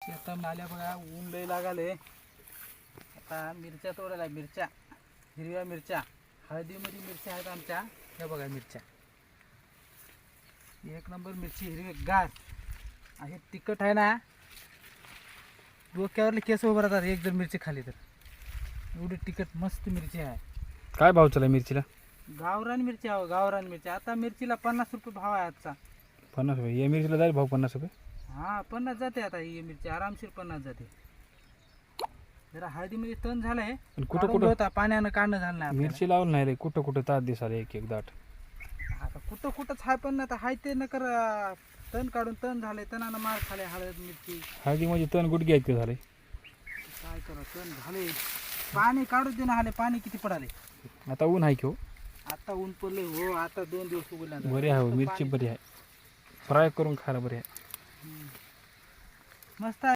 शेतात आल्या बघा, ऊन लय लागाले. आता मिरच्या तोडायला, मिरच्या हिरव्या मिरच्या, हळदीमध्ये मिरच्या आहेत आमच्या. हे बघा मिरच्या, एक नंबर मिरची, हिरवी गार आहे, तिखट आहे ना. डोक्यावरले केस उभं राहतात एक जर मिरची खाली तर. एवढी तिखट मस्त मिरची आहे. काय भाव चालला मिरचीला? गावरान मिरची आहे, गावरान मिरची. आता मिरचीला 50 रुपये भाव आहे आजचा. 50 रुपये या मिरचीला जाईल भाव 50 रुपये. हा 50 जाते आता ही मिरची, आरामशीर 50 जाते. जरा हळदीमध्ये तण झालंय, पण कुठं कुठं होता पाण्यानं काढणं झालं नाही आपल्याला. मिरची लावून नाही रे, कुठं कुठं तात दिसाले एक एक दाट. आता कुठं कुठंच हाय, पण आता हाय ते नकर. तण काढून तण झालंय, तणानं मार खाले हळद मिरची. हळदी म्हणजे तण गुडघे आहेत झाले. काय करा, तण झाले. पाणी काढू दे ना, हाले पाणी किती पडाले. आता ऊन आहे की हो, आता ऊन पडले हो, आता 2 दिवस उगवला. बरी आहे हो, मिरची बरी आहे, फ्राय करून खायला बरी आहे. मस्त आहे.